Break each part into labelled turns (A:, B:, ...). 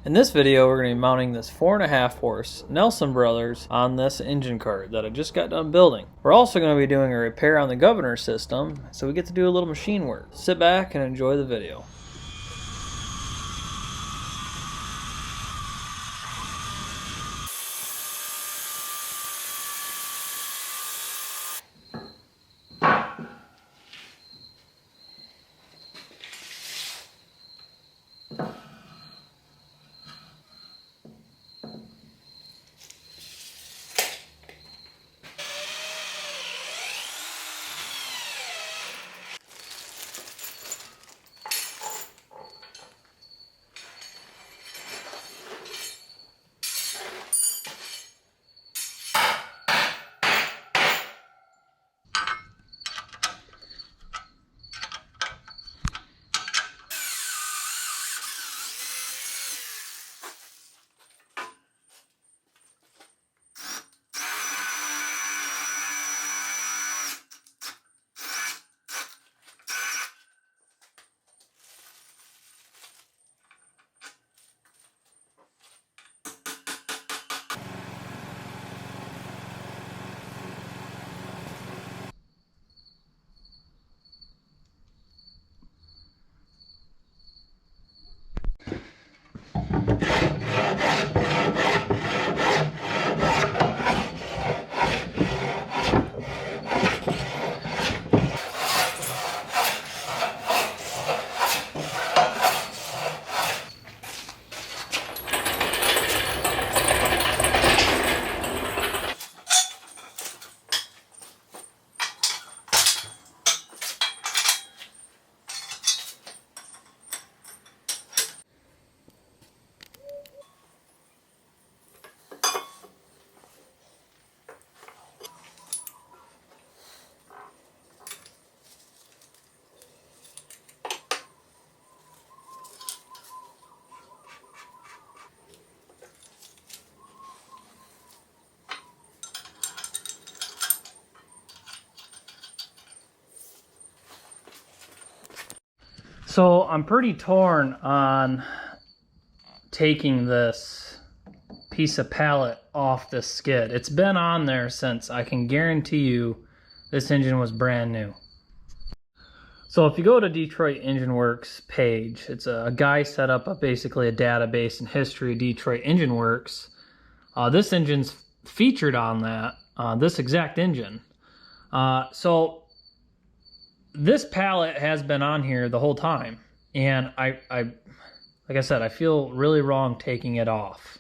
A: In this video, we're going to be mounting this 4.5 horse Nelson Brothers on this engine cart that I just got done building. We're also going to be doing a repair on the governor system, so we get to do a little machine work. Sit back and enjoy the video. So I'm pretty torn on taking this piece of pallet off this skid. It's been on there since, I can guarantee you, this engine was brand new. So if you go to Detroit Engine Works page, it's a guy set up basically a database and history of Detroit Engine Works. This engine's featured on that, this exact engine. So this pallet has been on here the whole time, and I like I said, I feel really wrong taking it off.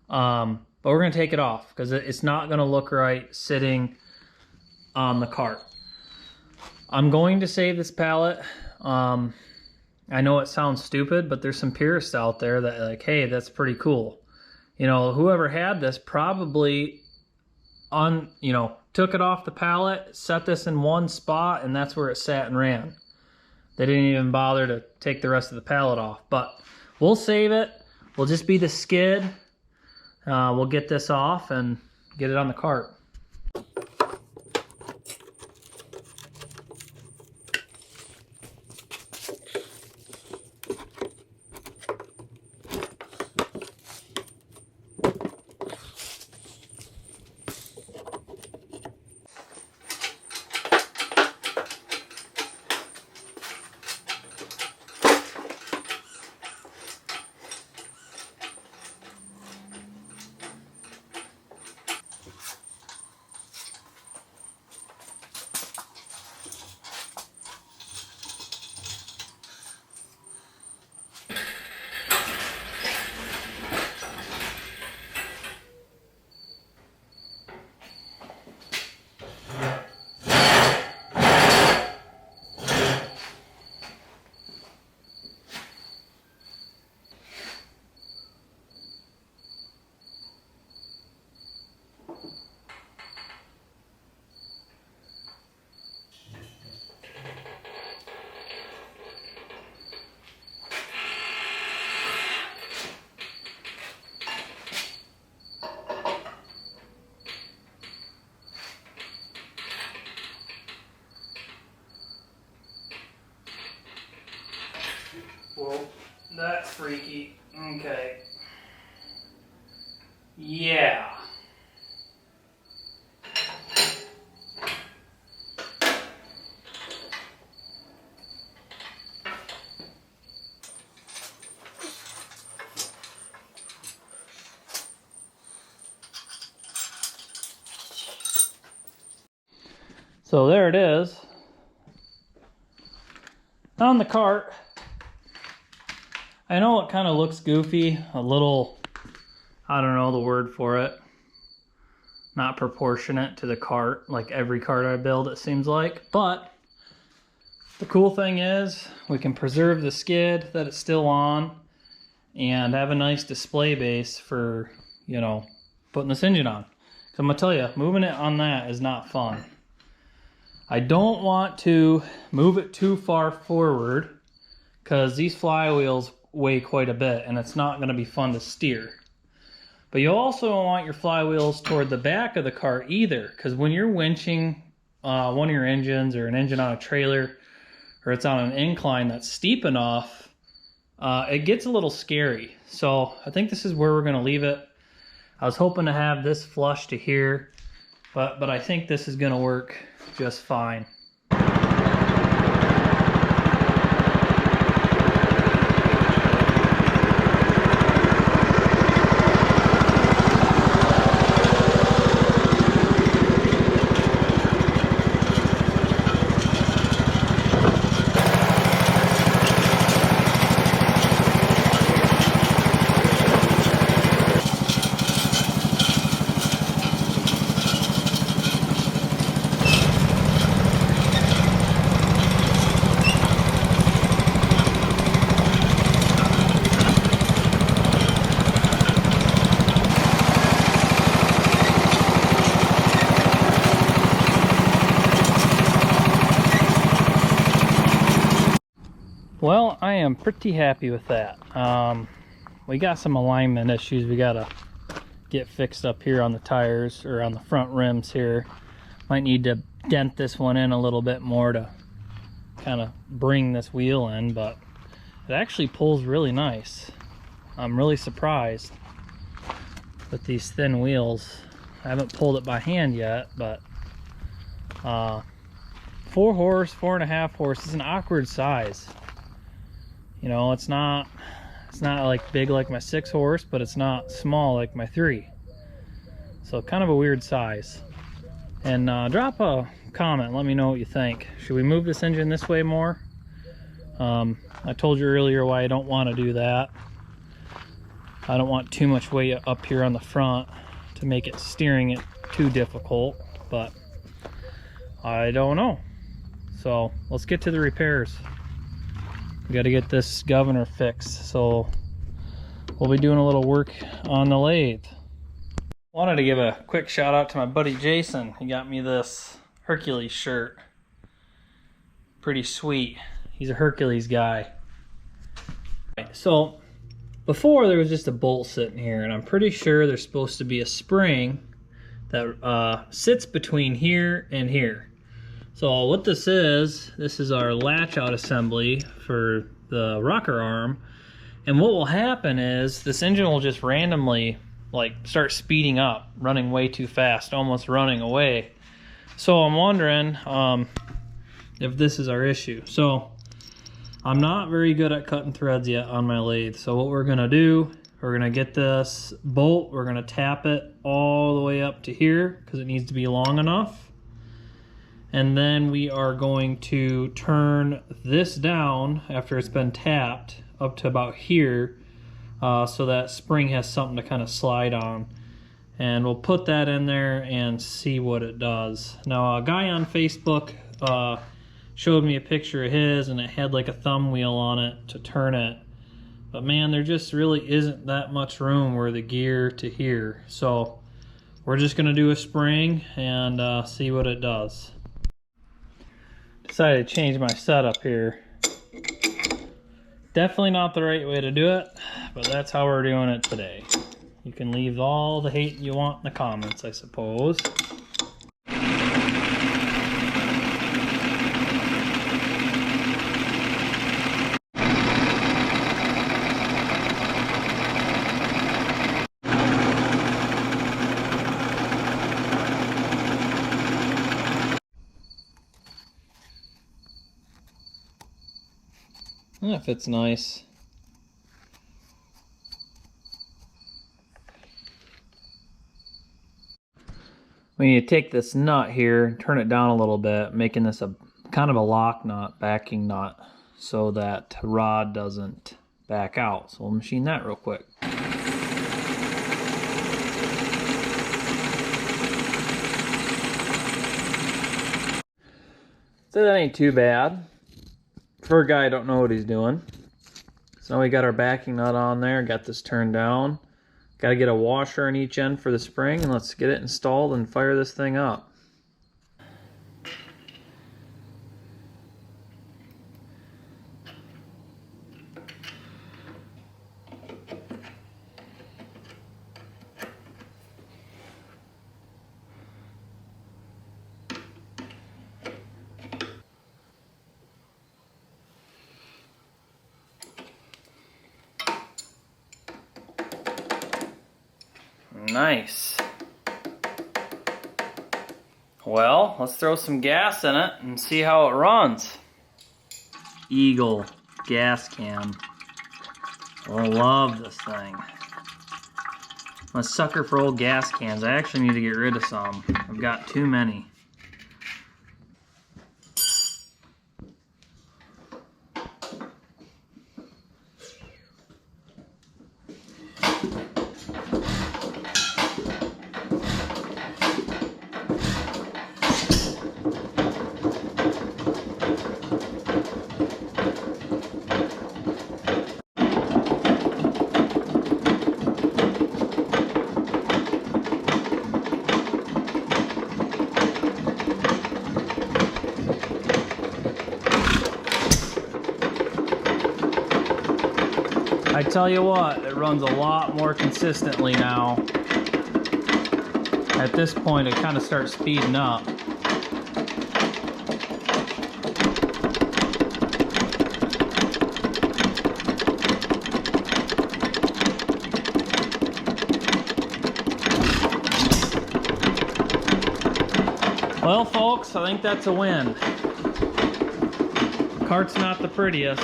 A: But we're gonna take it off because it's not gonna look right sitting on the cart. I'm going to save this pallet. I know it sounds stupid, but there's some purists out there that like, hey, that's pretty cool. You know, whoever had this probably took it off the pallet, set this in one spot, and that's where it sat and ran. They didn't even bother to take the rest of the pallet off, but we'll save it. We'll just be the skid. We'll get this off and get it on the cart. Well, that's freaky. Okay. Yeah. So there it is on the cart. I know it kind of looks goofy, a little, I don't know the word for it, not proportionate to the cart, like every cart I build it seems like, but the cool thing is we can preserve the skid that it's still on and have a nice display base for, you know, putting this engine on. So I'm gonna tell you, moving it on that is not fun. I don't want to move it too far forward because these flywheels weigh quite a bit and it's not gonna be fun to steer. But you also don't want your flywheels toward the back of the cart either, because when you're winching one of your engines or an engine on a trailer, or it's on an incline that's steep enough, it gets a little scary. So I think this is where we're gonna leave it. I was hoping to have this flush to here, but I think this is gonna work just fine. Well, I am pretty happy with that. We got some alignment issues we gotta get fixed up here on the tires, or on the front rims here. Might need to dent this one in a little bit more to kind of bring this wheel in, but it actually pulls really nice. I'm really surprised with these thin wheels. I haven't pulled it by hand yet, but 4 horse, 4.5 horse is an awkward size. You know, it's not like big like my 6 horse, but it's not small like my 3. So kind of a weird size. And drop a comment, let me know what you think. Should we move this engine this way more? I told you earlier why I don't want to do that. I don't want too much weight up here on the front to make it steering it too difficult, but I don't know. So let's get to the repairs. We got to get this governor fixed, so we'll be doing a little work on the lathe. Wanted to give a quick shout out to my buddy Jason. He got me this Hercules shirt. Pretty sweet. He's a Hercules guy. So before there was just a bolt sitting here, and I'm pretty sure there's supposed to be a spring that sits between here and here. So what this is our latch out assembly for the rocker arm. And what will happen is this engine will just randomly like start speeding up, running way too fast, almost running away. So I'm wondering if this is our issue. So I'm not very good at cutting threads yet on my lathe. So what we're gonna do, we're gonna get this bolt, we're gonna tap it all the way up to here because it needs to be long enough. And then we are going to turn this down after it's been tapped up to about here, so that spring has something to kind of slide on. And we'll put that in there and see what it does. Now a guy on Facebook showed me a picture of his, and it had like a thumb wheel on it to turn it. But man, there just really isn't that much room where the gear to here. So we're just gonna do a spring and see what it does. Decided to change my setup here. Definitely not the right way to do it, but that's how we're doing it today. You can leave all the hate you want in the comments, I suppose. That fits nice. We need to take this nut here and turn it down a little bit, making this a kind of a lock nut, backing nut, so that rod doesn't back out. So we'll machine that real quick. So that ain't too bad for a guy who don't know what he's doing. So now we got our backing nut on there, got this turned down. Got to get a washer on each end for the spring, and let's get it installed and fire this thing up. Nice. Well, let's throw some gas in it and see how it runs. Eagle gas can. I love this thing. I'm a sucker for old gas cans. I actually need to get rid of some. I've got too many. I tell you what, it runs a lot more consistently now. At this point, it kind of starts speeding up. Well, folks, I think that's a win. The cart's not the prettiest.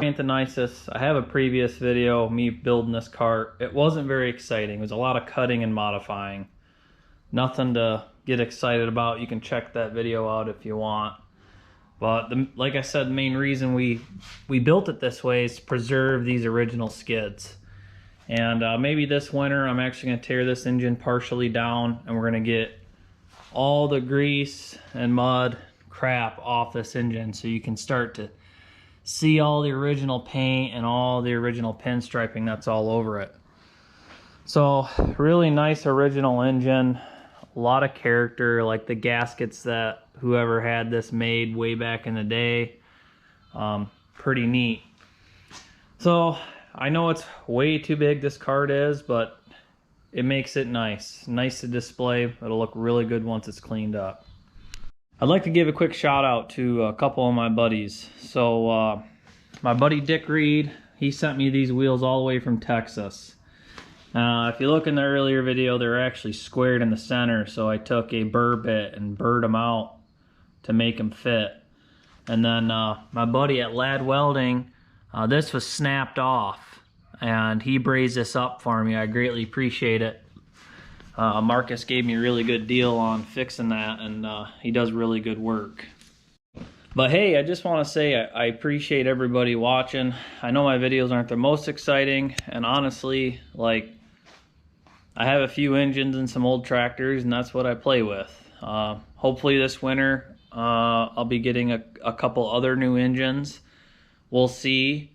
A: Ain't the nicest. I have a previous video of me building this cart. It wasn't very exciting. It was a lot of cutting and modifying. Nothing to get excited about. You can check that video out if you want. But like I said, the main reason we built it this way is to preserve these original skids. And maybe this winter I'm actually going to tear this engine partially down, and we're going to get all the grease and mud crap off this engine so you can start to see all the original paint and all the original pinstriping that's all over it. So really nice original engine, a lot of character, like the gaskets that whoever had this made way back in the day. Pretty neat. So I know it's way too big, this cart is, but it makes it nice to display. It'll look really good once it's cleaned up. I'd like to give a quick shout out to a couple of my buddies. So my buddy Dick Reed, he sent me these wheels all the way from Texas. If you look in the earlier video, they're actually squared in the center, so I took a burr bit and burred them out to make them fit. And then my buddy at Lad Welding, this was snapped off, and he brazed this up for me. I greatly appreciate it. Marcus gave me a really good deal on fixing that, and he does really good work. But hey, I just want to say I appreciate everybody watching. I know my videos aren't the most exciting, and honestly, like, I have a few engines and some old tractors, and that's what I play with. Hopefully this winter I'll be getting a couple other new engines. We'll see.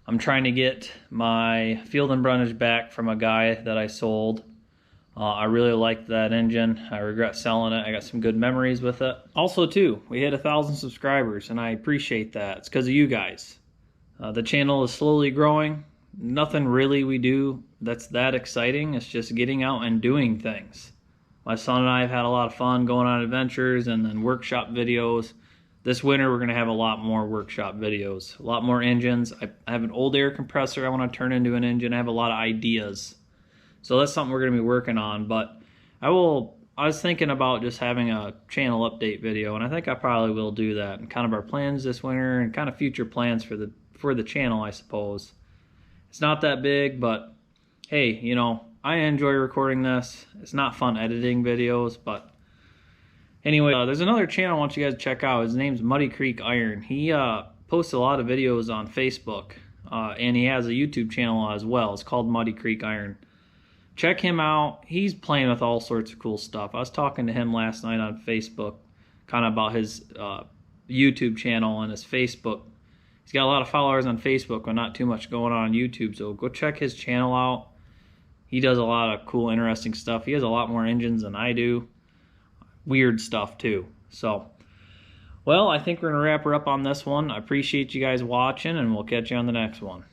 A: I'm trying to get my Field and Brundage back from a guy that I sold. I really liked that engine. I regret selling it. I got some good memories with it. Also too, we hit 1,000 subscribers, and I appreciate that. It's because of you guys. The channel is slowly growing. Nothing really we do that's that exciting. It's just getting out and doing things. My son and I have had a lot of fun going on adventures and then workshop videos. this winter we're going to have a lot more workshop videos, a lot more engines. I have an old air compressor I want to turn into an engine. I have a lot of ideas. So that's something we're going to be working on. But I was thinking about just having a channel update video, and I think I probably will do that, and kind of our plans this winter and kind of future plans for the channel, I suppose. It's not that big, but hey, you know, I enjoy recording this. It's not fun editing videos, but anyway, there's another channel I want you guys to check out. His name's Muddy Creek Iron. He posts a lot of videos on Facebook, and he has a YouTube channel as well. It's called Muddy Creek Iron. Check him out. He's playing with all sorts of cool stuff. I was talking to him last night on Facebook, kind of about his YouTube channel and his Facebook. He's got a lot of followers on Facebook, but not too much going on YouTube, so go check his channel out. He does a lot of cool, interesting stuff. He has a lot more engines than I do. Weird stuff, too. So, well, I think we're going to wrap her up on this one. I appreciate you guys watching, and we'll catch you on the next one.